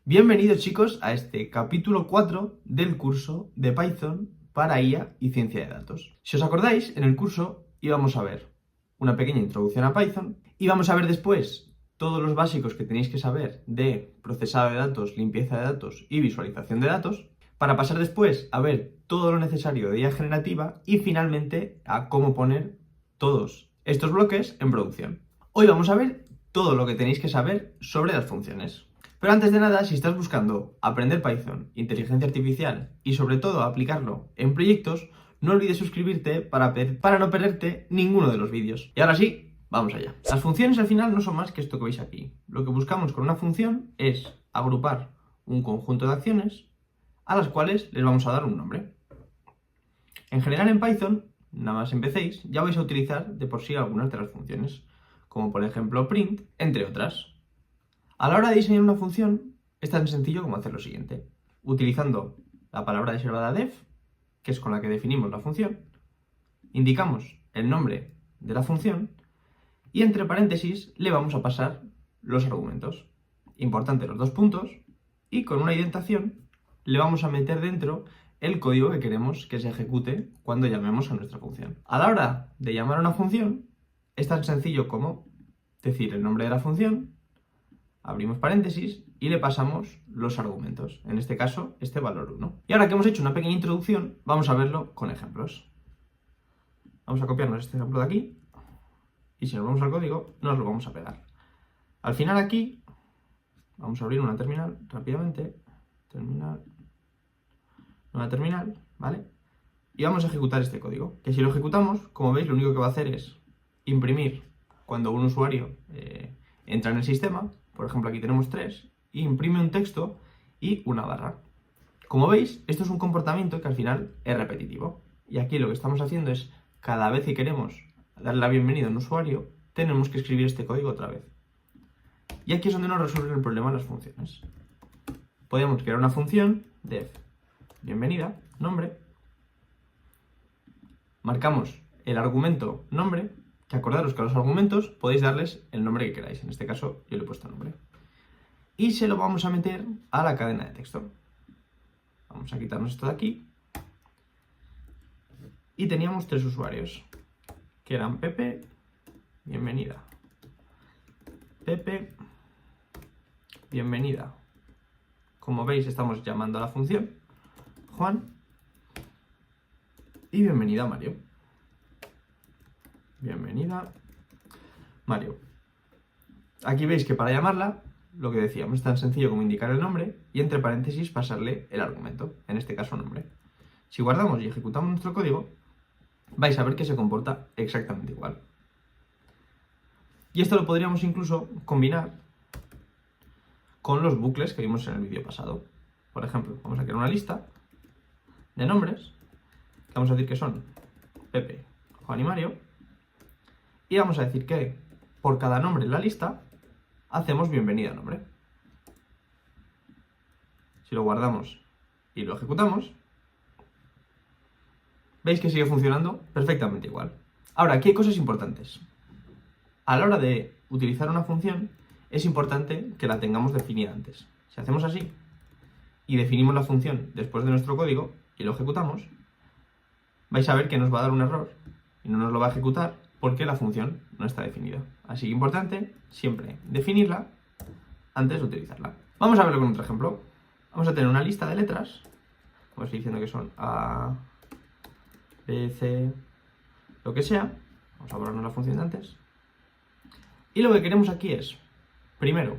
Bienvenidos chicos a este capítulo 4 del curso de Python para IA y ciencia de datos. Si os acordáis, en el curso íbamos a ver una pequeña introducción a Python, íbamos a ver después todos los básicos que tenéis que saber de procesado de datos, limpieza de datos y visualización de datos, para pasar después a ver todo lo necesario de IA generativa y finalmente a cómo poner todos estos bloques en producción. Hoy vamos a ver todo lo que tenéis que saber sobre las funciones. Pero antes de nada, si estás buscando aprender Python, inteligencia artificial y sobre todo aplicarlo en proyectos, no olvides suscribirte para no perderte ninguno de los vídeos. Y ahora sí, vamos allá. Las funciones al final no son más que esto que veis aquí. Lo que buscamos con una función es agrupar un conjunto de acciones a las cuales les vamos a dar un nombre. En general en Python, nada más empecéis, ya vais a utilizar de por sí algunas de las funciones, como por ejemplo print, entre otras. A la hora de diseñar una función, es tan sencillo como hacer lo siguiente. Utilizando la palabra reservada def, que es con la que definimos la función, indicamos el nombre de la función y entre paréntesis le vamos a pasar los argumentos. Importante los dos puntos, y con una indentación le vamos a meter dentro el código que queremos que se ejecute cuando llamemos a nuestra función. A la hora de llamar a una función, es tan sencillo como decir el nombre de la función, abrimos paréntesis y le pasamos los argumentos, en este caso este valor 1. Y ahora que hemos hecho una pequeña introducción, vamos a verlo con ejemplos. Vamos a copiarnos este ejemplo de aquí y si nos vamos al código nos lo vamos a pegar. Al final aquí vamos a abrir una terminal rápidamente, nueva terminal, ¿vale? Y vamos a ejecutar este código, que si lo ejecutamos, como veis, lo único que va a hacer es imprimir cuando un usuario entra en el sistema. Por ejemplo, aquí tenemos 3, y imprime un texto y una barra. Como veis, esto es un comportamiento que al final es repetitivo. Y aquí lo que estamos haciendo es, cada vez que queremos darle la bienvenida a un usuario, tenemos que escribir este código otra vez. Y aquí es donde nos resuelven el problema las funciones. Podemos crear una función def bienvenida, nombre. Marcamos el argumento nombre, que acordaros que a los argumentos podéis darles el nombre que queráis. En este caso yo le he puesto nombre. Y se lo vamos a meter a la cadena de texto. Vamos a quitarnos esto de aquí. Y teníamos 3 usuarios, que eran Pepe, bienvenida. Pepe, bienvenida. Como veis, estamos llamando a la función Juan y bienvenida Mario. Bienvenida Mario. Aquí veis que para llamarla, lo que decíamos, es tan sencillo como indicar el nombre y entre paréntesis pasarle el argumento, en este caso nombre. Si guardamos y ejecutamos nuestro código, vais a ver que se comporta exactamente igual. Y esto lo podríamos incluso combinar con los bucles que vimos en el vídeo pasado. Por ejemplo, vamos a crear una lista de nombres, que vamos a decir que son Pepe, Juan y Mario, y vamos a decir que por cada nombre en la lista hacemos bienvenida nombre. Si lo guardamos y lo ejecutamos, veis que sigue funcionando perfectamente igual. Ahora, aquí hay cosas importantes. A la hora de utilizar una función, es importante que la tengamos definida antes. Si hacemos así y definimos la función después de nuestro código y lo ejecutamos, vais a ver que nos va a dar un error y no nos lo va a ejecutar porque la función no está definida. Así que importante siempre definirla antes de utilizarla. Vamos a verlo con otro ejemplo. Vamos a tener una lista de letras, como estoy diciendo que son A, B, C, lo que sea. Vamos a borrarnos la función de antes. Y lo que queremos aquí es, primero,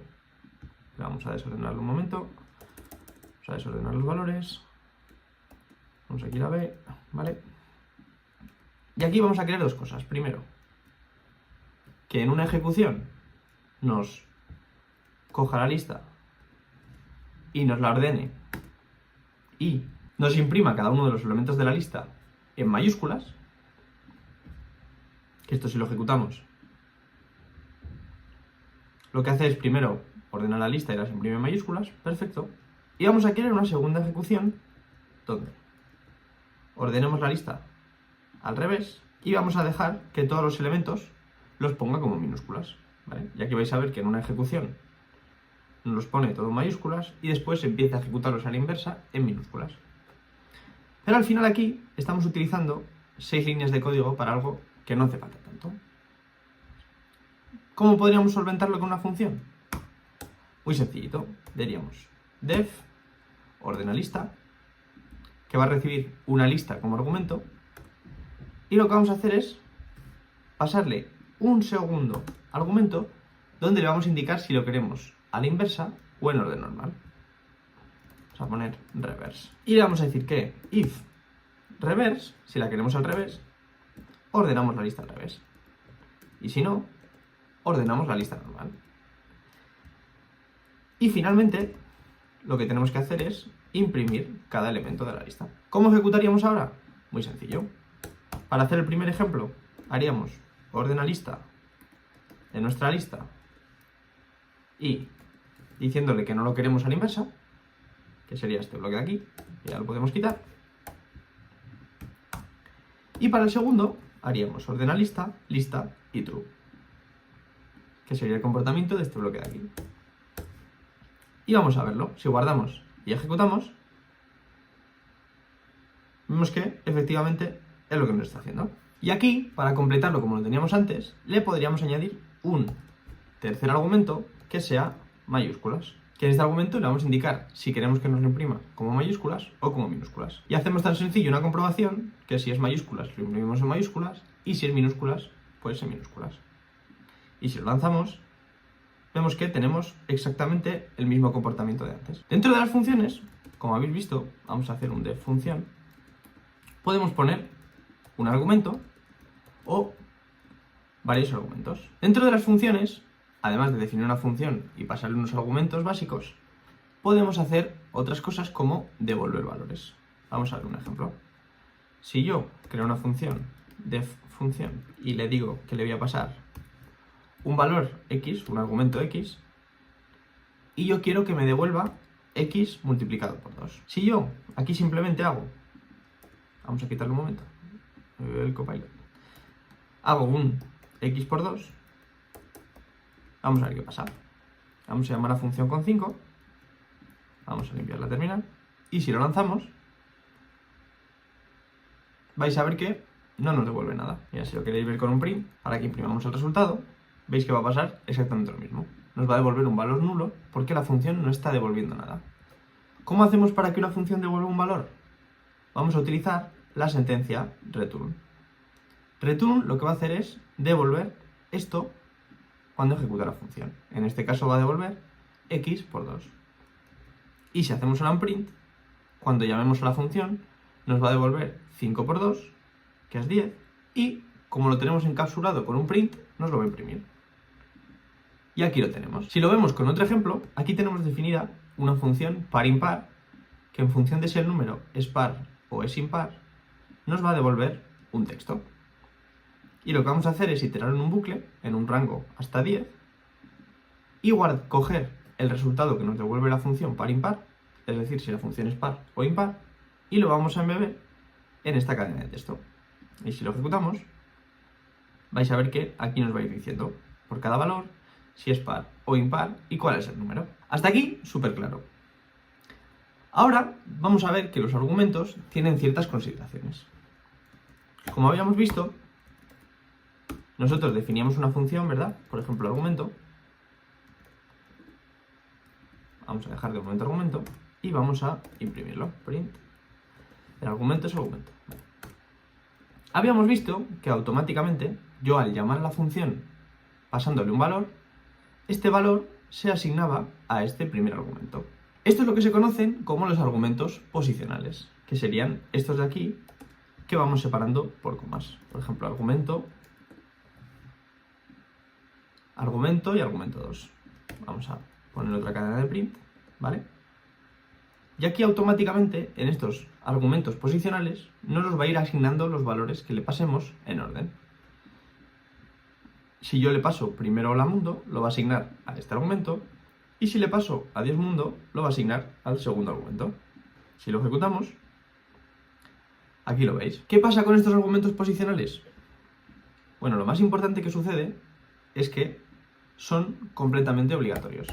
vamos a desordenarlo un momento. Vamos a desordenar los valores. Vamos aquí a la B, ¿vale? Y aquí vamos a crear dos cosas. Primero, que en una ejecución nos coja la lista y nos la ordene y nos imprima cada uno de los elementos de la lista en mayúsculas, que esto si lo ejecutamos, lo que hace es primero ordenar la lista y las imprime en mayúsculas, perfecto, y vamos a crear una segunda ejecución donde ordenemos la lista al revés y vamos a dejar que todos los elementos los ponga como minúsculas, ¿vale? Y aquí vais a ver que en una ejecución nos los pone todo en mayúsculas y después empieza a ejecutarlos a la inversa en minúsculas. Pero al final aquí estamos utilizando 6 líneas de código para algo que no hace falta tanto. ¿Cómo podríamos solventarlo con una función? Muy sencillito. Diríamos def ordenalista, que va a recibir una lista como argumento, y lo que vamos a hacer es pasarle un segundo argumento donde le vamos a indicar si lo queremos a la inversa o en orden normal. Vamos a poner reverse. Y le vamos a decir que if reverse, si la queremos al revés, ordenamos la lista al revés. Y si no, ordenamos la lista normal. Y finalmente, lo que tenemos que hacer es imprimir cada elemento de la lista. ¿Cómo ejecutaríamos ahora? Muy sencillo. Para hacer el primer ejemplo, haríamos ordenalista en nuestra lista y diciéndole que no lo queremos a la inversa, que sería este bloque de aquí, que ya lo podemos quitar. Y para el segundo, haríamos ordenalista, lista y true, que sería el comportamiento de este bloque de aquí. Y vamos a verlo. Si guardamos y ejecutamos, vemos que efectivamente es lo que nos está haciendo. Y aquí, para completarlo como lo teníamos antes, le podríamos añadir un tercer argumento que sea mayúsculas. Que en este argumento le vamos a indicar si queremos que nos lo imprima como mayúsculas o como minúsculas. Y hacemos tan sencillo una comprobación que si es mayúsculas lo imprimimos en mayúsculas y si es minúsculas, pues en minúsculas. Y si lo lanzamos, vemos que tenemos exactamente el mismo comportamiento de antes. Dentro de las funciones, como habéis visto, vamos a hacer un def función, podemos poner un argumento o varios argumentos. Dentro de las funciones, además de definir una función y pasarle unos argumentos básicos, podemos hacer otras cosas como devolver valores. Vamos a ver un ejemplo. Si yo creo una función def función y le digo que le voy a pasar un valor x, un argumento x, y yo quiero que me devuelva x multiplicado por 2. Si yo aquí simplemente hago, vamos a quitarle un momento, el copilot, hago un x por 2, vamos a ver qué pasa. Vamos a llamar a función con 5, vamos a limpiar la terminal, y si lo lanzamos, vais a ver que no nos devuelve nada. Ya si lo queréis ver con un print, para que imprimamos el resultado, veis que va a pasar exactamente lo mismo. Nos va a devolver un valor nulo porque la función no está devolviendo nada. ¿Cómo hacemos para que una función devuelva un valor? Vamos a utilizar la sentencia return. Return lo que va a hacer es devolver esto cuando ejecuta la función. En este caso va a devolver x por 2. Y si hacemos un unprint, cuando llamemos a la función, nos va a devolver 5 por 2, que es 10, y como lo tenemos encapsulado con un print, nos lo va a imprimir. Y aquí lo tenemos. Si lo vemos con otro ejemplo, aquí tenemos definida una función par-impar, que en función de si el número es par o es impar, nos va a devolver un texto. Y lo que vamos a hacer es iterar en un bucle, en un rango hasta 10, y coger el resultado que nos devuelve la función par-impar, es decir, si la función es par o impar, y lo vamos a embeber en esta cadena de texto. Y si lo ejecutamos, vais a ver que aquí nos va a ir diciendo por cada valor si es par o impar y cuál es el número. Hasta aquí, súper claro. Ahora vamos a ver que los argumentos tienen ciertas consideraciones. Como habíamos visto, nosotros definíamos una función, ¿verdad? Por ejemplo, argumento. Vamos a dejar de momento argumento y vamos a imprimirlo. Print. El argumento es argumento. Habíamos visto que automáticamente, yo al llamar a la función pasándole un valor, este valor se asignaba a este primer argumento. Esto es lo que se conocen como los argumentos posicionales, que serían estos de aquí, que vamos separando por comas. Por ejemplo, argumento y argumento 2. Vamos a poner otra cadena de print, ¿vale? Y aquí automáticamente, en estos argumentos posicionales, nos los va a ir asignando los valores que le pasemos en orden. Si yo le paso primero hola mundo, lo va a asignar a este argumento, y si le paso adiós mundo, lo va a asignar al segundo argumento. Si lo ejecutamos, aquí lo veis. ¿Qué pasa con estos argumentos posicionales? Bueno, lo más importante que sucede es que son completamente obligatorios.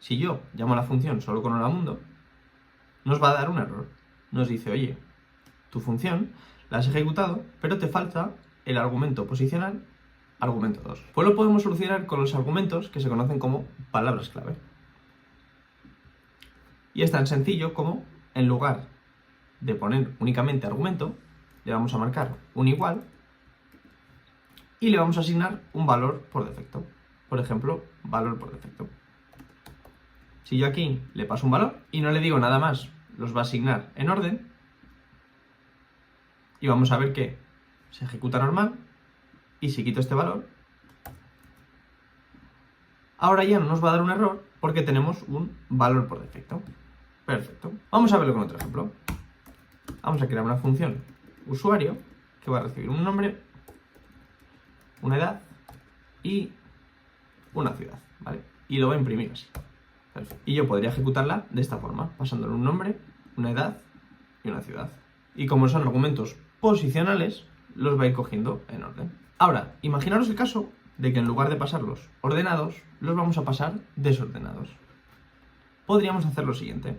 Si yo llamo a la función solo con holamundo, nos va a dar un error. Nos dice, oye, tu función la has ejecutado, pero te falta el argumento posicional, argumento 2. Pues lo podemos solucionar con los argumentos que se conocen como palabras clave. Y es tan sencillo como, en lugar de poner únicamente argumento, le vamos a marcar un igual y le vamos a asignar un valor por defecto. Por ejemplo, valor por defecto. Si yo aquí le paso un valor y no le digo nada más, los va a asignar en orden y vamos a ver que se ejecuta normal. Y si quito este valor, ahora ya no nos va a dar un error porque tenemos un valor por defecto. Perfecto. Vamos a verlo con otro ejemplo. Vamos a crear una función usuario que va a recibir un nombre, una edad y una ciudad, ¿vale? Y lo va a imprimir así. Perfecto. Y yo podría ejecutarla de esta forma, pasándole un nombre, una edad y una ciudad. Y como son argumentos posicionales, los va a ir cogiendo en orden. Ahora, imaginaros el caso de que en lugar de pasarlos ordenados, los vamos a pasar desordenados. Podríamos hacer lo siguiente,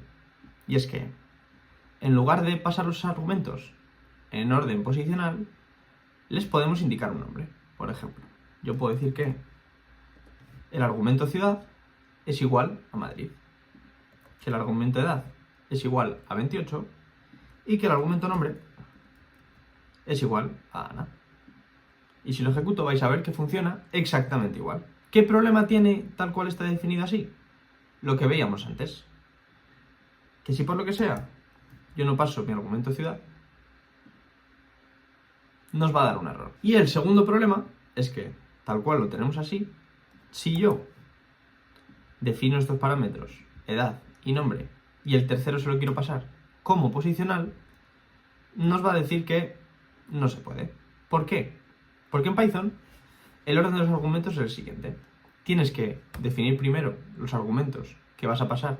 y es que en lugar de pasar los argumentos en orden posicional, les podemos indicar un nombre. Por ejemplo, yo puedo decir que el argumento ciudad es igual a Madrid, que el argumento edad es igual a 28 y que el argumento nombre es igual a Ana. Y si lo ejecuto vais a ver que funciona exactamente igual. ¿Qué problema tiene tal cual está definido así? Lo que veíamos antes. Que si por lo que sea yo no paso mi argumento ciudad, nos va a dar un error. Y el segundo problema es que, tal cual lo tenemos así, si yo defino estos parámetros, edad y nombre, y el tercero se lo quiero pasar como posicional, nos va a decir que no se puede. ¿Por qué? Porque en Python el orden de los argumentos es el siguiente. Tienes que definir primero los argumentos que vas a pasar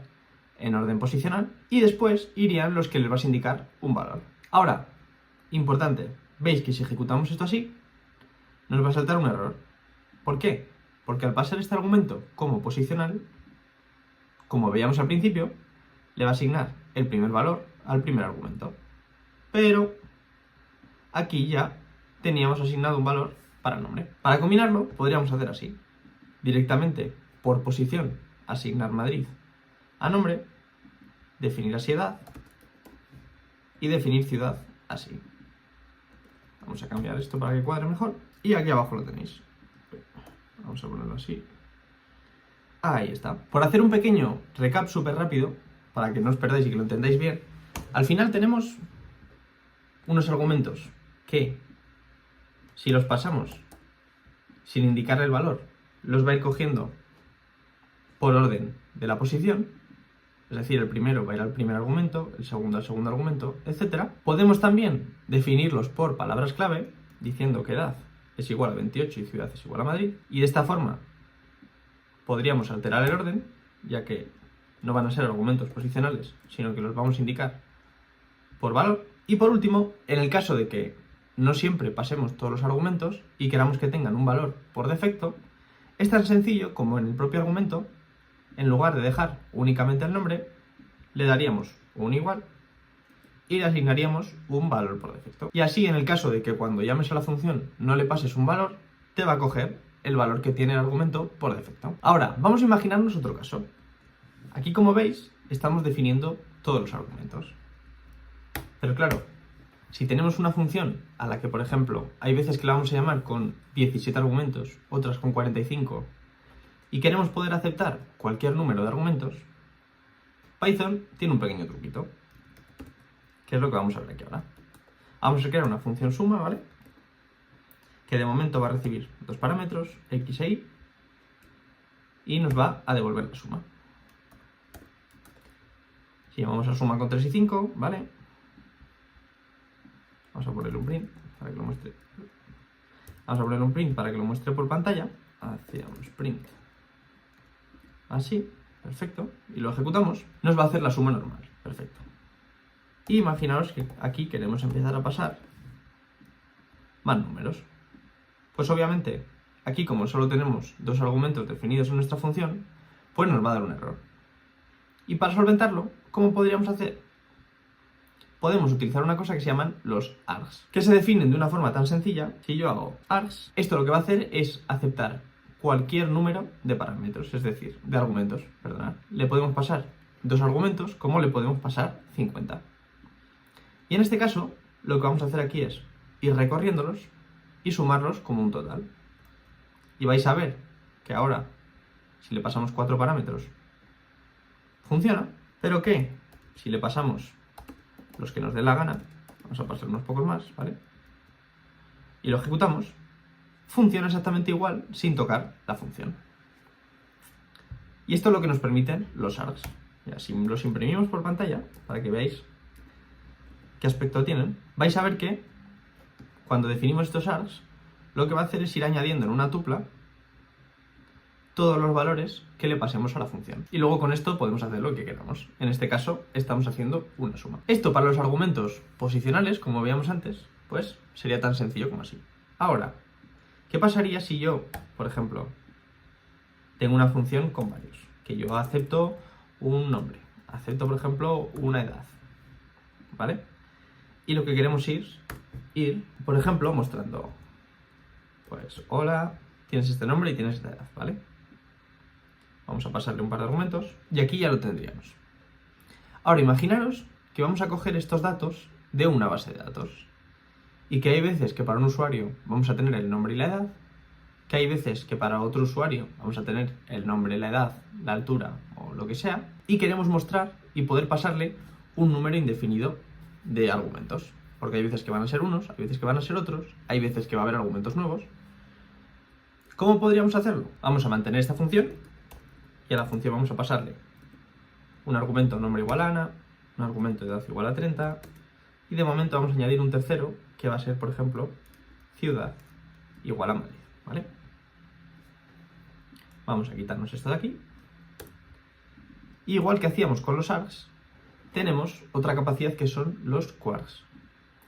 en orden posicional y después irían los que les vas a indicar un valor. Ahora, importante, veis que si ejecutamos esto así, nos va a saltar un error. ¿Por qué? Porque al pasar este argumento como posicional, como veíamos al principio, le va a asignar el primer valor al primer argumento. Pero aquí ya teníamos asignado un valor para el nombre. Para combinarlo, podríamos hacer así. Directamente, por posición, asignar Madrid a nombre, definir así edad y definir ciudad así. Vamos a cambiar esto para que cuadre mejor. Y aquí abajo lo tenéis. Vamos a ponerlo así. Ahí está. Por hacer un pequeño recap súper rápido, para que no os perdáis y que lo entendáis bien, al final tenemos unos argumentos que, si los pasamos sin indicarle el valor, los va a ir cogiendo por orden de la posición. Es decir, el primero va a ir al primer argumento, el segundo al segundo argumento, etc. Podemos también definirlos por palabras clave, diciendo que edad es igual a 28 y ciudad es igual a Madrid. Y de esta forma podríamos alterar el orden, ya que no van a ser argumentos posicionales, sino que los vamos a indicar por valor. Y por último, en el caso de que no siempre pasemos todos los argumentos y queramos que tengan un valor por defecto, es tan sencillo como en el propio argumento, en lugar de dejar únicamente el nombre, le daríamos un igual y le asignaríamos un valor por defecto. Y así, en el caso de que cuando llames a la función no le pases un valor, te va a coger el valor que tiene el argumento por defecto. Ahora, vamos a imaginarnos otro caso. Aquí, como veis, estamos definiendo todos los argumentos. Pero claro, si tenemos una función a la que, por ejemplo, hay veces que la vamos a llamar con 17 argumentos, otras con 45, y queremos poder aceptar cualquier número de argumentos, Python tiene un pequeño truquito, que es lo que vamos a ver aquí ahora. Vamos a crear una función suma, ¿vale? Que de momento va a recibir dos parámetros, x e y, y nos va a devolver la suma. Si llamamos a suma con 3 y 5, ¿vale? Vamos a ponerle un print para que lo muestre. Vamos a ponerle un print para que lo muestre por pantalla. Hacemos print así, perfecto, y lo ejecutamos. Nos va a hacer la suma normal, perfecto. Y imaginaos que aquí queremos empezar a pasar más números. Pues obviamente, aquí como solo tenemos dos argumentos definidos en nuestra función, pues nos va a dar un error. Y para solventarlo, ¿cómo podríamos hacer? Podemos utilizar una cosa que se llaman los args, que se definen de una forma tan sencilla. Si yo hago args, esto lo que va a hacer es aceptar cualquier número de parámetros, es decir, de argumentos, perdonad. Le podemos pasar 2 argumentos, como le podemos pasar 50. Y en este caso, lo que vamos a hacer aquí es ir recorriéndolos y sumarlos como un total. Y vais a ver que ahora, si le pasamos 4 parámetros, funciona, pero que si le pasamos los que nos dé la gana, vamos a pasar unos pocos más, ¿vale? Y lo ejecutamos, funciona exactamente igual sin tocar la función. Y esto es lo que nos permiten los args. Ya, si los imprimimos por pantalla, para que veáis qué aspecto tienen, vais a ver que cuando definimos estos args, lo que va a hacer es ir añadiendo en una tupla todos los valores que le pasemos a la función. Y luego con esto podemos hacer lo que queramos. En este caso estamos haciendo una suma. Esto para los argumentos posicionales, como veíamos antes, pues sería tan sencillo como así. Ahora, ¿qué pasaría si yo, por ejemplo, tengo una función con varios? Que yo acepto un nombre, acepto por ejemplo una edad, ¿vale? Y lo que queremos es ir, por ejemplo, mostrando, pues, hola, tienes este nombre y tienes esta edad, ¿vale? Vamos a pasarle un par de argumentos y aquí ya lo tendríamos. Ahora imaginaros que vamos a coger estos datos de una base de datos y que hay veces que para un usuario vamos a tener el nombre y la edad, que hay veces que para otro usuario vamos a tener el nombre, la edad, la altura o lo que sea, y queremos mostrar y poder pasarle un número indefinido de argumentos, porque hay veces que van a ser unos, hay veces que van a ser otros, hay veces que va a haber argumentos nuevos. ¿Cómo podríamos hacerlo? Vamos a mantener esta función y a la función vamos a pasarle un argumento nombre igual a Ana, un argumento de edad igual a 30 y de momento vamos a añadir un tercero que va a ser, por ejemplo, ciudad igual a Madrid, ¿vale? Vamos a quitarnos esto de aquí. Y igual que hacíamos con los args, tenemos otra capacidad que son los quarks,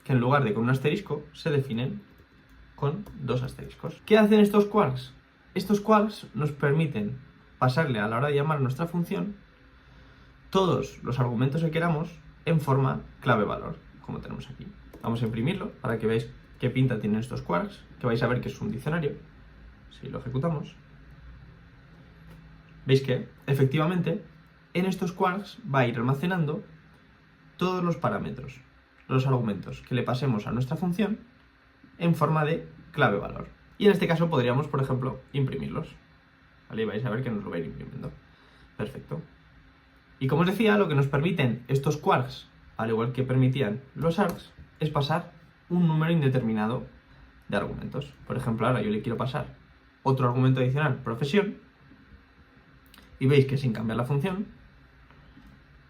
que en lugar de con un asterisco se definen con 2 asteriscos. ¿Qué hacen estos quarks? Estos quarks nos permiten pasarle a la hora de llamar a nuestra función todos los argumentos que queramos en forma clave-valor, como tenemos aquí. Vamos a imprimirlo para que veáis qué pinta tienen estos quarks, que vais a ver que es un diccionario. Si lo ejecutamos, veis que efectivamente en estos quarks va a ir almacenando todos los parámetros, los argumentos que le pasemos a nuestra función en forma de clave-valor. Y en este caso podríamos, por ejemplo, imprimirlos. ¿Vale? Y vais a ver que nos lo va a ir imprimiendo. Perfecto. Y como os decía, lo que nos permiten estos quarks, al igual que permitían los args, es pasar un número indeterminado de argumentos. Por ejemplo, ahora yo le quiero pasar otro argumento adicional, profesión, y veis que sin cambiar la función,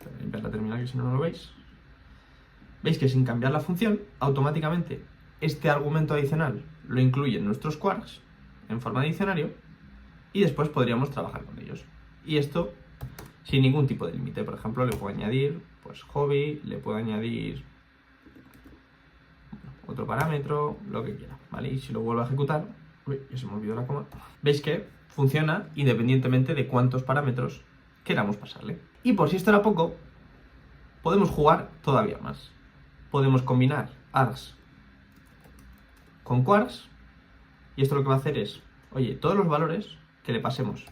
voy a limpiar la terminal que si no, no lo veis, veis que sin cambiar la función, automáticamente este argumento adicional lo incluye en nuestros quarks en forma de diccionario y después podríamos trabajar con ellos. Y esto sin ningún tipo de límite. Por ejemplo, le puedo añadir pues hobby, le puedo añadir otro parámetro, lo que quiera, ¿vale? Y si lo vuelvo a ejecutar, uy, ya se me olvidó la coma, veis que funciona independientemente de cuántos parámetros queramos pasarle. Y por si esto era poco, podemos jugar todavía más. Podemos combinar args con quarks y esto lo que va a hacer es, oye, todos los valores que le pasemos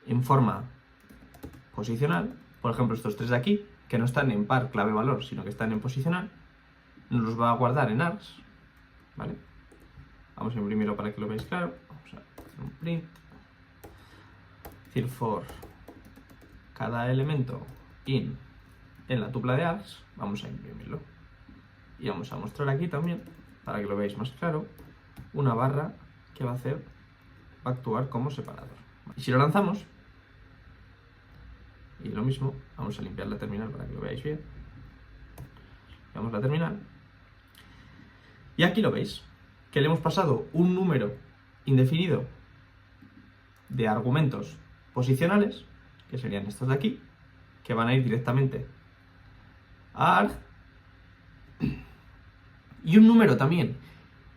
en forma posicional, por ejemplo estos 3 de aquí, que no están en par clave valor, sino que están en posicional, nos los va a guardar en args, ¿vale? Vamos a imprimirlo para que lo veáis claro. Vamos a hacer un print. Decir for cada elemento in en la tupla de args, vamos a imprimirlo. Y vamos a mostrar aquí también, para que lo veáis más claro, una barra que va a actuar como separador. Y si lo lanzamos, y lo mismo, vamos a limpiar la terminal para que lo veáis bien. Veamos la terminal. Y aquí lo veis, que le hemos pasado un número indefinido de argumentos posicionales, que serían estos de aquí, que van a ir directamente a arg, y un número también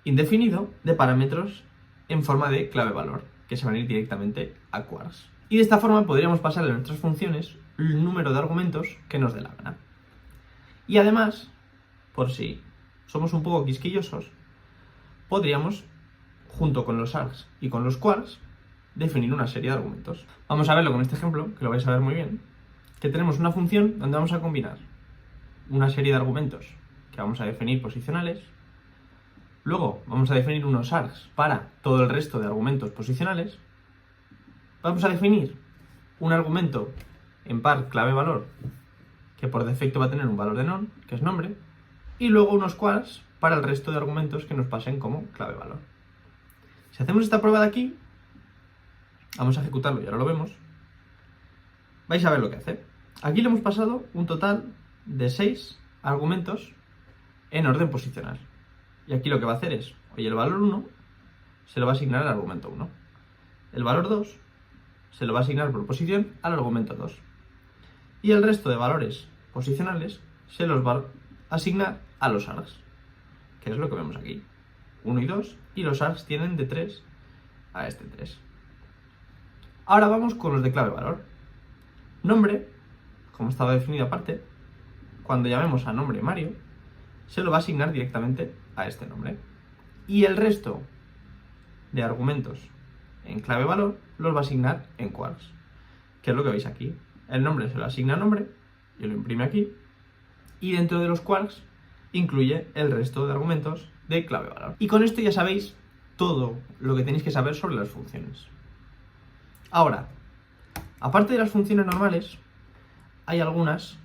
indefinido de parámetros en forma de clave valor, que se van a ir directamente a quarks. Y de esta forma podríamos pasarle a nuestras funciones el número de argumentos que nos dé la gana. Y además, por si somos un poco quisquillosos, podríamos, junto con los args y con los quarks, definir una serie de argumentos. Vamos a verlo con este ejemplo, que lo vais a ver muy bien, que tenemos una función donde vamos a combinar una serie de argumentos que vamos a definir posicionales. Luego vamos a definir unos args para todo el resto de argumentos posicionales. Vamos a definir un argumento en par clave-valor que por defecto va a tener un valor de non, que es nombre, y luego unos quarks para el resto de argumentos que nos pasen como clave-valor. Si hacemos esta prueba de aquí, vamos a ejecutarlo y ahora lo vemos, vais a ver lo que hace. Aquí le hemos pasado un total de 6 argumentos en orden posicional. Y aquí lo que va a hacer es, oye, el valor 1 se lo va a asignar al argumento 1. El valor 2 se lo va a asignar por posición al argumento 2. Y el resto de valores posicionales se los va a asignar a los args, que es lo que vemos aquí. 1 y 2, y los args tienen de 3 a este 3. Ahora vamos con los de clave valor. Nombre, como estaba definido aparte, cuando llamemos a nombre Mario, se lo va a asignar directamente a este nombre. Y el resto de argumentos en clave valor los va a asignar en quarks, que es lo que veis aquí. El nombre se lo asigna a nombre, y lo imprime aquí, y dentro de los quarks incluye el resto de argumentos de clave valor. Y con esto ya sabéis todo lo que tenéis que saber sobre las funciones. Ahora, aparte de las funciones normales, hay algunas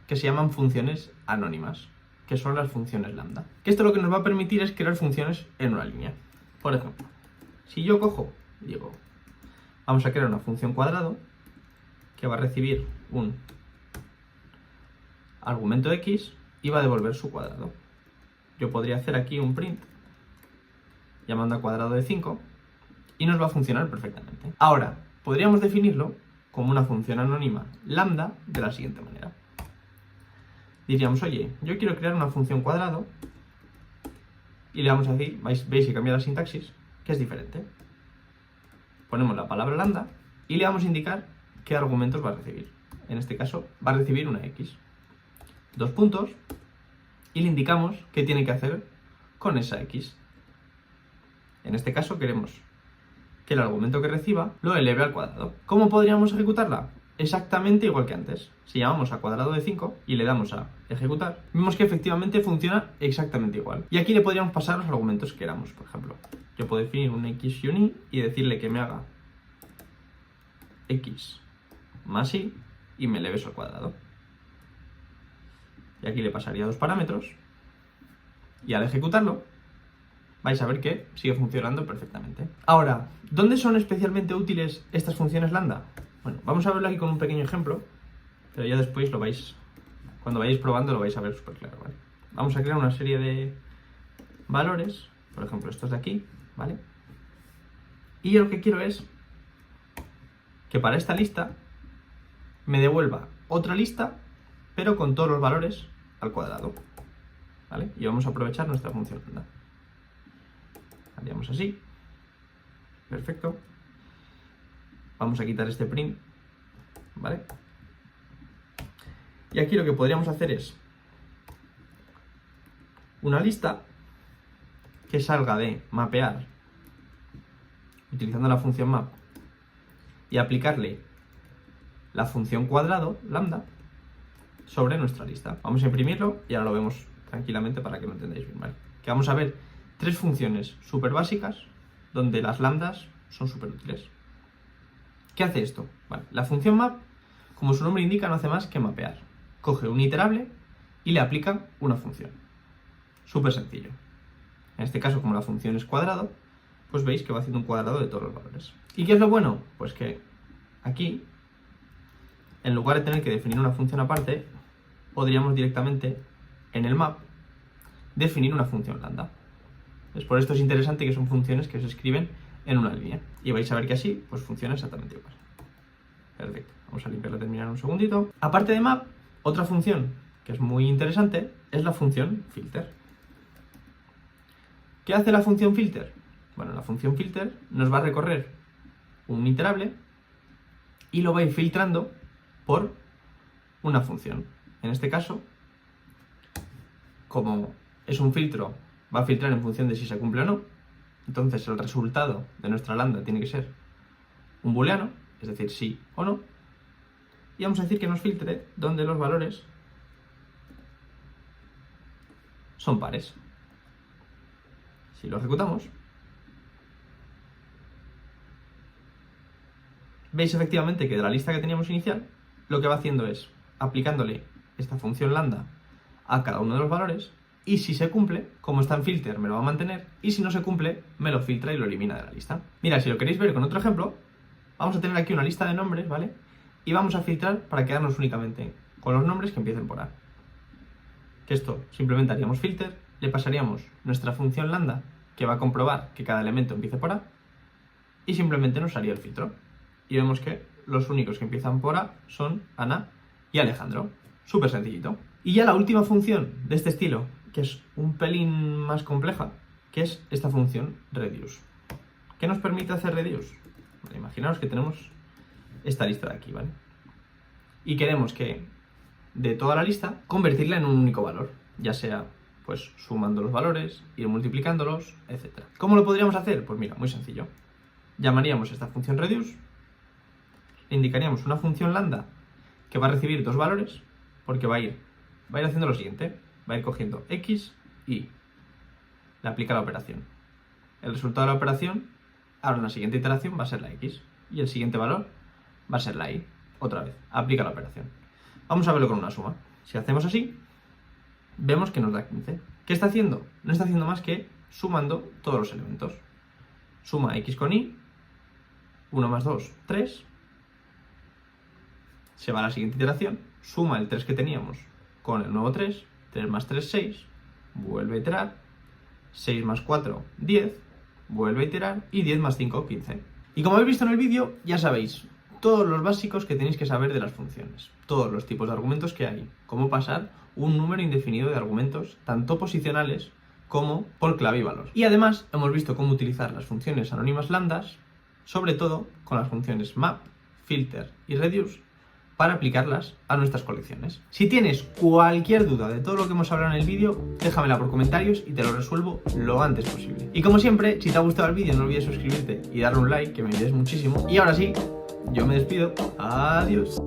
que se llaman funciones anónimas, que son las funciones lambda. Que esto lo que nos va a permitir es crear funciones en una línea. Por ejemplo, si yo cojo y digo, vamos a crear una función cuadrado que va a recibir un argumento x y va a devolver su cuadrado. Yo podría hacer aquí un print llamando a cuadrado de 5 y nos va a funcionar perfectamente. Ahora, podríamos definirlo como una función anónima lambda de la siguiente manera. Diríamos, oye, yo quiero crear una función cuadrado y le vamos a decir, veis que cambia la sintaxis, que es diferente. Ponemos la palabra lambda y le vamos a indicar qué argumentos va a recibir. En este caso, va a recibir una x. 2 puntos y le indicamos qué tiene que hacer con esa x. En este caso queremos que el argumento que reciba lo eleve al cuadrado. ¿Cómo podríamos ejecutarla? Exactamente igual que antes. Si llamamos a cuadrado de 5 y le damos a ejecutar, vemos que efectivamente funciona exactamente igual. Y aquí le podríamos pasar los argumentos que queramos. Por ejemplo, yo puedo definir un x y un y y decirle que me haga x más y me eleve eso al cuadrado. Y aquí le pasaría 2 parámetros y al ejecutarlo vais a ver que sigue funcionando perfectamente. Ahora, ¿dónde son especialmente útiles estas funciones lambda? Bueno, vamos a verlo aquí con un pequeño ejemplo, pero ya después cuando vayáis probando lo vais a ver súper claro, ¿vale? Vamos a crear una serie de valores, por ejemplo estos de aquí, ¿vale? Y yo lo que quiero es que para esta lista me devuelva otra lista, pero con todos los valores al cuadrado, ¿vale? Y vamos a aprovechar nuestra función lambda. Haríamos así. Perfecto. Vamos a quitar este print, ¿vale? Y aquí lo que podríamos hacer es una lista que salga de mapear utilizando la función map y aplicarle la función cuadrado, lambda, sobre nuestra lista. Vamos a imprimirlo y ahora lo vemos tranquilamente para que lo entendáis bien, ¿vale? Que vamos a ver 3 funciones súper básicas donde las lambdas son súper útiles. ¿Qué hace esto? Vale, la función map, como su nombre indica, no hace más que mapear. Coge un iterable y le aplica una función. Súper sencillo. En este caso, como la función es cuadrado, pues veis que va haciendo un cuadrado de todos los valores. ¿Y qué es lo bueno? Pues que aquí, en lugar de tener que definir una función aparte, podríamos directamente, en el map, definir una función lambda. Pues por esto es interesante que son funciones que se escriben en una línea. Y vais a ver que así, pues funciona exactamente igual. Perfecto. Vamos a limpiar la terminal un segundito. Aparte de map, otra función que es muy interesante es la función filter. ¿Qué hace la función filter? Bueno, la función filter nos va a recorrer un iterable y lo va a ir filtrando por una función. En este caso, como es un filtro, va a filtrar en función de si se cumple o no. Entonces el resultado de nuestra lambda tiene que ser un booleano, es decir, sí o no. Y vamos a decir que nos filtre donde los valores son pares. Si lo ejecutamos, veis efectivamente que de la lista que teníamos inicial, lo que va haciendo es aplicándole esta función lambda a cada uno de los valores, y si se cumple, como está en filter, me lo va a mantener, y si no se cumple, me lo filtra y lo elimina de la lista. Mira, si lo queréis ver con otro ejemplo, vamos a tener aquí una lista de nombres, ¿vale? Y vamos a filtrar para quedarnos únicamente con los nombres que empiecen por A. Que esto simplemente haríamos filter, le pasaríamos nuestra función lambda, que va a comprobar que cada elemento empiece por A, y simplemente nos haría el filtro. Y vemos que los únicos que empiezan por A son Ana y Alejandro. Súper sencillito. Y ya la última función de este estilo, que es un pelín más compleja, que es esta función reduce. ¿Qué nos permite hacer reduce? Bueno, imaginaos que tenemos esta lista de aquí, ¿vale? Y queremos que de toda la lista convertirla en un único valor, ya sea pues sumando los valores, ir multiplicándolos, etc. ¿Cómo lo podríamos hacer? Pues mira, muy sencillo. Llamaríamos esta función reduce, le indicaríamos una función lambda que va a recibir dos valores, porque va a ir haciendo lo siguiente, va a ir cogiendo x y le aplica la operación. El resultado de la operación, ahora en la siguiente iteración va a ser la x, y el siguiente valor va a ser la y, otra vez, aplica la operación. Vamos a verlo con una suma. Si hacemos así, vemos que nos da 15. ¿Qué está haciendo? No está haciendo más que sumando todos los elementos. Suma x con y, 1 más 2, 3, se va a la siguiente iteración, suma el 3 que teníamos con el nuevo 3, 3 más 3, 6, vuelve a iterar, 6 más 4, 10, vuelve a iterar, y 10 más 5, 15. Y como habéis visto en el vídeo, ya sabéis todos los básicos que tenéis que saber de las funciones, todos los tipos de argumentos que hay, cómo pasar un número indefinido de argumentos, tanto posicionales como por clave y valor. Y además hemos visto cómo utilizar las funciones anónimas lambdas, sobre todo con las funciones map, filter y reduce, para aplicarlas a nuestras colecciones. Si tienes cualquier duda de todo lo que hemos hablado en el vídeo, déjamela por comentarios y te lo resuelvo lo antes posible. Y como siempre, si te ha gustado el vídeo, no olvides suscribirte y darle un like, que me ayudes muchísimo. Y ahora sí, yo me despido. Adiós.